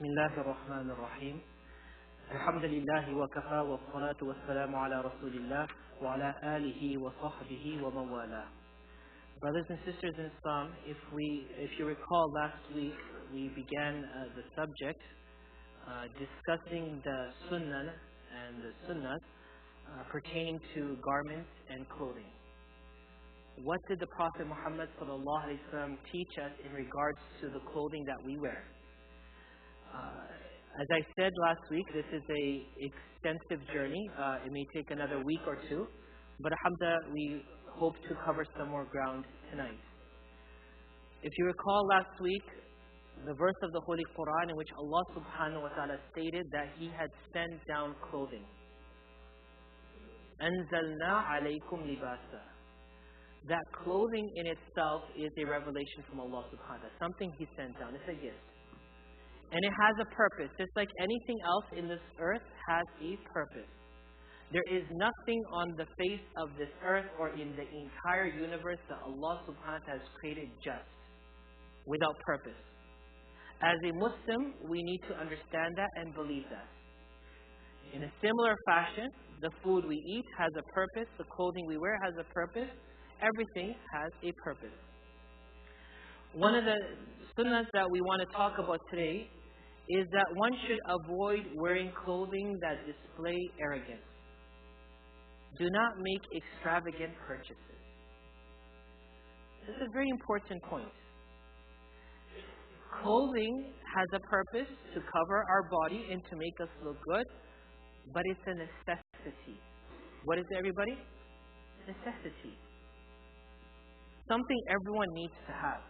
بسم الله الرحمن الرحيم الحمد لله وكفى والصلاة والسلام على رسول الله وعلى آله وصحبه ومن والاه. Brothers and sisters in Islam, if you recall, last week we began the subject discussing the sunnah and the sunnahs pertaining to garments and clothing. What did the Prophet Muhammad ﷺ teach us in regards to the clothing that we wear? As I said last week, this is an extensive journey. It may take another week or two, but alhamdulillah, we hope to cover some more ground tonight. If you recall last week, the verse of the Holy Quran in which Allah subhanahu wa ta'ala stated that He had sent down clothing. أَنزَلْنَا عَلَيْكُمْ لِبَاسًا. That clothing in itself is a revelation from Allah subhanahu wa ta'ala. Something He sent down. It's a gift. And it has a purpose. Just like anything else in this earth has a purpose. There is nothing on the face of this earth or in the entire universe that Allah subhanahu wa ta'ala has created just without purpose. As a Muslim, we need to understand that and believe that. In a similar fashion, the food we eat has a purpose, the clothing we wear has a purpose, everything has a purpose. One of the sunnahs that we want to talk about today is that one should avoid wearing clothing that display arrogance. Do not make extravagant purchases. This is a very important point. Clothing has a purpose to cover our body and to make us look good, but it's a necessity. What is it, everybody? Necessity. Something everyone needs to have.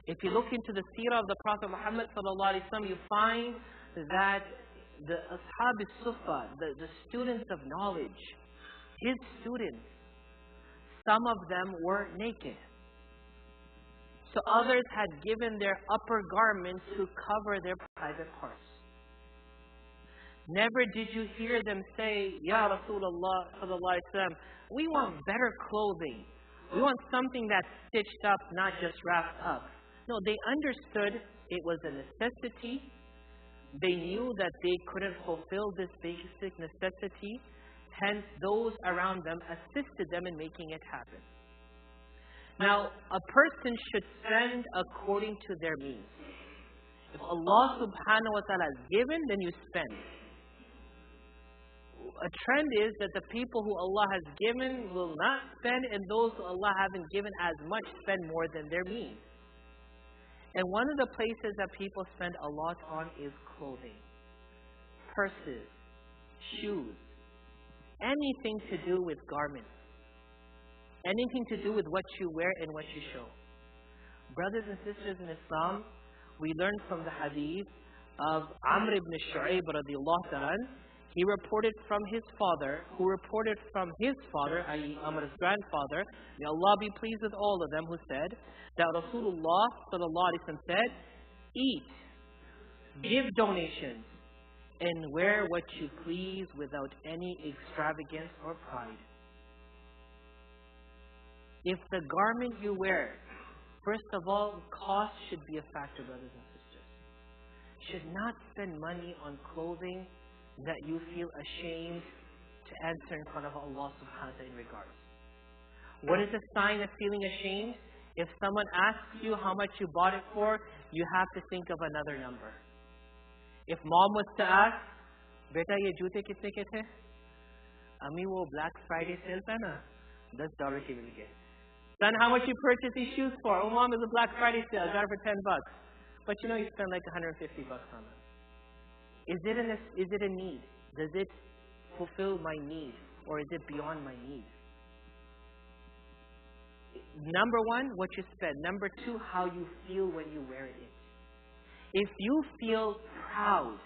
If you look into the seerah of the Prophet Muhammad ﷺ, you find that the Ashab al-Sufa, the students of knowledge, his students, some of them were naked. So others had given their upper garments to cover their private parts. Never did you hear them say, Ya Rasulullah sallallahu alaihi wasallam, we want better clothing. We want something that's stitched up, not just wrapped up. No, they understood it was a necessity. They knew that they couldn't fulfill this basic necessity. Hence, those around them assisted them in making it happen. Now, a person should spend according to their means. If Allah subhanahu wa ta'ala has given, then you spend. A trend is that the people who Allah has given will not spend, and those who Allah haven't given as much spend more than their means. And one of the places that people spend a lot on is clothing, purses, shoes, anything to do with garments, anything to do with what you wear and what you show. Brothers and sisters in Islam, we learn from the hadith of Amr ibn Shu'ayb radiallahu ta'ala. He reported from his father, who reported from his father, i.e. Amr's grandfather, may Allah be pleased with all of them, who said that Rasulullah sallallahu alaihi wasallam said, eat, give donations, and wear what you please without any extravagance or pride. If the garment you wear, first of all, cost should be a factor, brothers and sisters. Should not spend money on clothing that you feel ashamed to answer in front of Allah subhanahu wa ta'ala in regards. What is a sign of feeling ashamed? If someone asks you how much you bought it for, you have to think of another number. If mom was to ask, Beta ye jute kitne ke the? Ami wo Black Friday sale pa na? $10 ke mil gaye. Son, how much you purchased these shoes for? Oh mom, it's a Black Friday sale. I got it for $10. But you know you spend like $150 on it. Is it a need? Does it fulfill my need? Or is it beyond my need? Number one, what you spend. Number two, how you feel when you wear it. If you feel proud,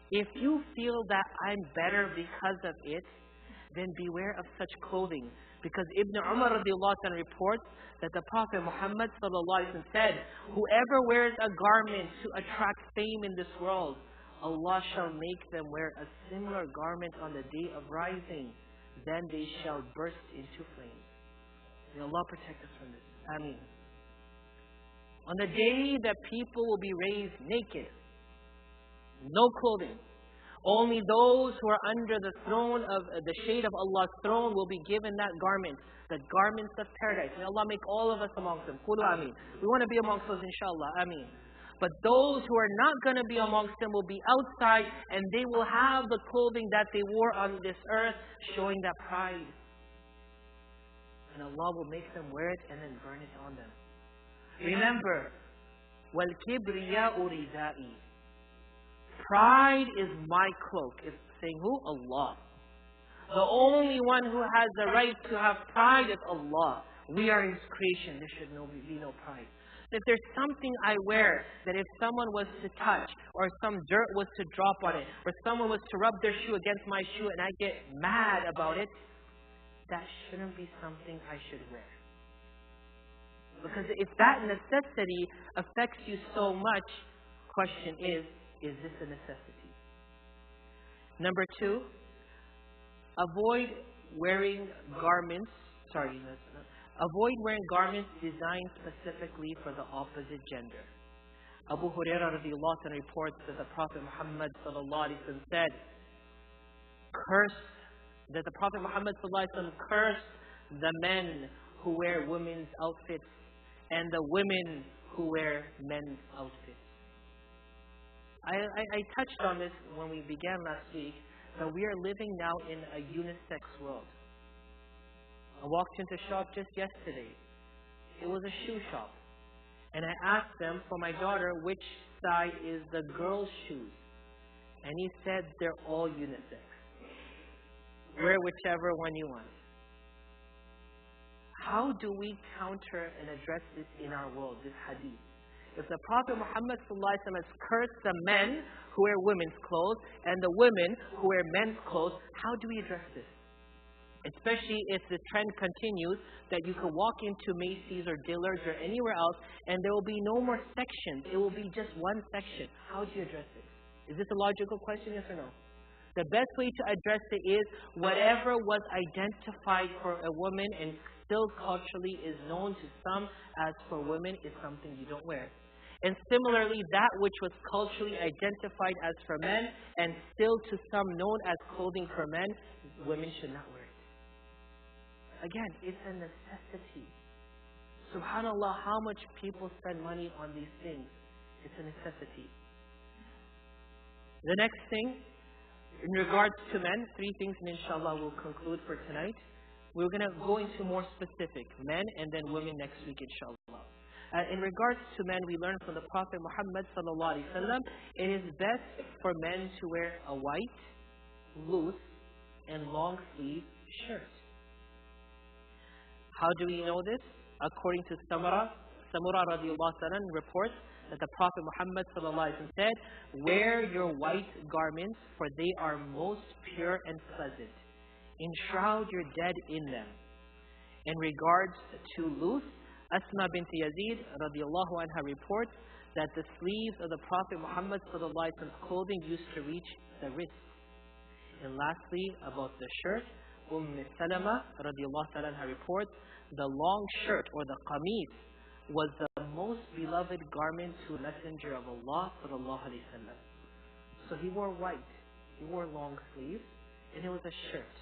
if you feel that I'm better because of it, then beware of such clothing. Because Ibn Umar radiallahu anhu reports that the Prophet Muhammad sallallahu alaihi wasallam said, whoever wears a garment to attract fame in this world, Allah shall make them wear a similar garment on the day of rising. Then they shall burst into flames. May Allah protect us from this. Ameen. On the day that people will be raised naked, No clothing. Only those who are under the throne of the shade of Allah's throne will be given that garment, the garments of paradise. May Allah make all of us amongst them. Qulu ameen. We want to be amongst those, inshallah. Ameen. But those who are not going to be amongst them will be outside, and they will have the clothing that they wore on this earth, showing that pride. And Allah will make them wear it and then burn it on them. Remember, وَالْكِبْرِيَاءُ رِدَائِي. Pride is my cloak. It's saying who? Allah. The only one who has the right to have pride is Allah. We are His creation. There should be no pride. If there's something I wear that if someone was to touch, or some dirt was to drop on it, or someone was to rub their shoe against my shoe and I get mad about it, that shouldn't be something I should wear. Because if that necessity affects you so much, question is this a necessity? Number 2, avoid wearing garments designed specifically for the opposite gender. Abu Hurairah radiallahu anhu reports that the Prophet Muhammad sallallahu alaihi wasallam said, the Prophet Muhammad sallallahu alaihi wasallam cursed the men who wear women's outfits and the women who wear men's outfits. I touched on this when we began last week, that we are living now in a unisex world. I walked into a shop just yesterday. It was a shoe shop. And I asked them, for my daughter, which side is the girl's shoes? And he said they're all unisex. Wear whichever one you want. How do we counter and address this in our world, this hadith? If the Prophet Muhammad ﷺ has cursed the men who wear women's clothes and the women who wear men's clothes, how do we address this? Especially if the trend continues that you can walk into Macy's or Dillard's or anywhere else and there will be no more sections. It will be just one section. How do you address this? Is this a logical question, yes or no? The best way to address it is whatever was identified for a woman and still culturally is known to some as for women is something you don't wear. And similarly, that which was culturally identified as for men and still to some known as clothing for men, women should not wear it. Again, it's a necessity. Subhanallah, how much people spend money on these things. It's a necessity. The next thing, in regards to men, 3 things, and inshallah we'll conclude for tonight. We're going to go into more specific, men and then women next week, inshallah. In regards to men, we learned from the Prophet Muhammad sallallahu alaihi wasallam, it is best for men to wear a white, loose, and long sleeve shirt. How do we know this? According to Samura radiallahu anhu reports that the Prophet Muhammad sallallahu alaihi wasallam said, "Wear your white garments, for they are most pure and pleasant. Enshroud your dead in them." In regards to loose, Asma bint Yazid radiallahu anha reports that the sleeves of the Prophet Muhammad sallallahu alaihi wasallam's clothing used to reach the wrists. And lastly, about the shirt, Salama radiallahu anha reports the long shirt or the qamis was the most beloved garment to the Messenger of Allah sallallahu alaihi wasallam. So he wore white, he wore long sleeves, and it was a shirt.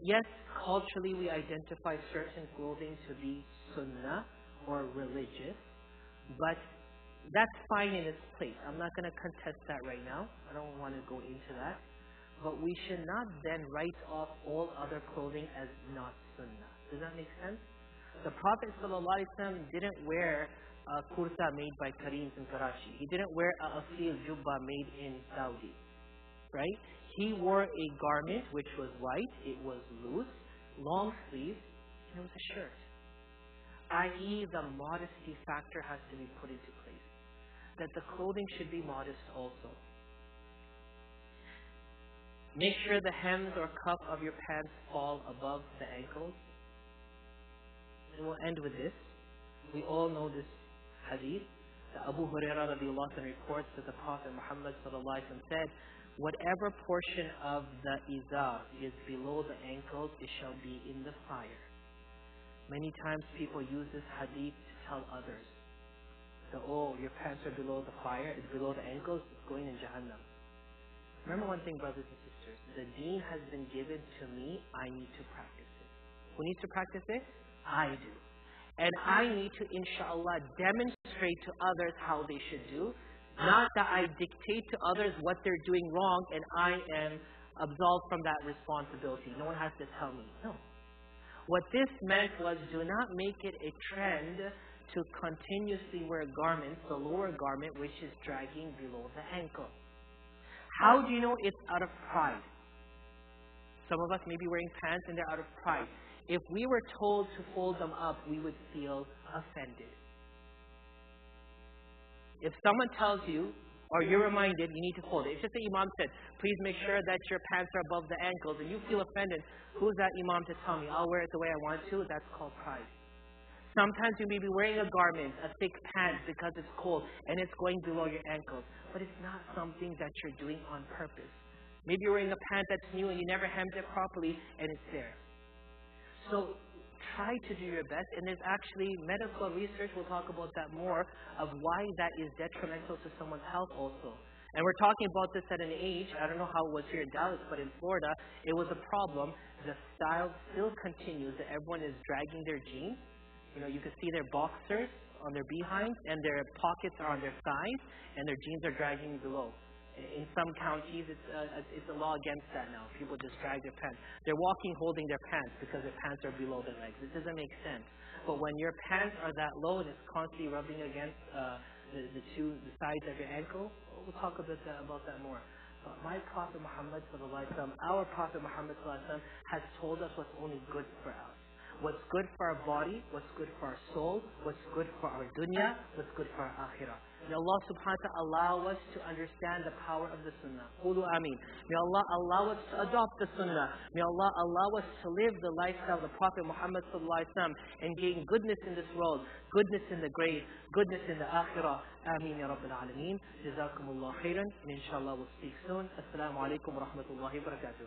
Yes, culturally we identify certain clothing to be sunnah or religious, but that's fine in its place. I'm not going to contest that right now. I don't want to go into that. But we should not then write off all other clothing as not sunnah. Does that make sense? The Prophet ﷺ didn't wear a kurta made by Kareems in Karachi. He didn't wear a asil jubba made in Saudi. Right? He wore a garment which was white, it was loose, long sleeves, and it was a shirt. I.e., the modesty factor has to be put into place. That the clothing should be modest also. Make sure the hems or cuff of your pants fall above the ankles. And we'll end with this. We all know this hadith. The Abu Hurairah radiallahu anhu reports that the Prophet Muhammad sallallahu alaihi wasallam said, "Whatever portion of the izar is below the ankles, it shall be in the fire." Many times people use this hadith to tell others So, oh, your pants are below the fire, it's below the ankles, it's going in Jahannam. Remember one thing, brothers and sisters, the deen has been given to me, I need to practice it. Who needs to practice it? I do. And I need to, inshallah, demonstrate to others how they should do. Not that I dictate to others what they're doing wrong and I am absolved from that responsibility. No one has to tell me. No. What this meant was, do not make it a trend to continuously wear garments, the lower garment, which is dragging below the ankle. How do you know it's out of pride? Some of us may be wearing pants and they're out of pride. If we were told to fold them up, we would feel offended. If someone tells you, or you're reminded, you need to fold it. It's just the Imam said, please make sure that your pants are above the ankles, and you feel offended. Who's that Imam to tell me? I'll wear it the way I want to. That's called pride. Sometimes you may be wearing a garment, a thick pants, because it's cold, and it's going below your ankles. But it's not something that you're doing on purpose. Maybe you're wearing a pant that's new, and you never hemmed it properly, and it's there. So try to do your best, and there's actually medical research, we'll talk about that more, of why that is detrimental to someone's health also. And we're talking about this at an age, I don't know how it was here in Dallas, but in Florida, it was a problem. The style still continues that everyone is dragging their jeans. You know, you can see their boxers on their behinds, and their pockets are on their sides, and their jeans are dragging below. In some counties, it's a law against that now. People just drag their pants. They're walking holding their pants because their pants are below their legs. It doesn't make sense. But when your pants are that low and it's constantly rubbing against the sides of your ankle, we'll talk a bit about that more. But my Prophet Muhammad sallallahu alaihi wasallam, our Prophet Muhammad sallallahu alaihi wasallam, has told us what's only good for us. What's good for our body, what's good for our soul, what's good for our dunya, what's good for our akhirah. May Allah subhanahu wa ta'ala allow us to understand the power of the sunnah. Qulu ameen. May Allah allow us to adopt the sunnah. May Allah allow us to live the lifestyle of the Prophet Muhammad sallallahu alaihi wasallam and gain goodness in this world, goodness in the grave, goodness in the akhirah. Ameen ya Rabbil Alameen. Jazakumullah khairan. And inshallah we'll speak soon. Assalamu alaikum wa rahmatullahi wa barakatuh.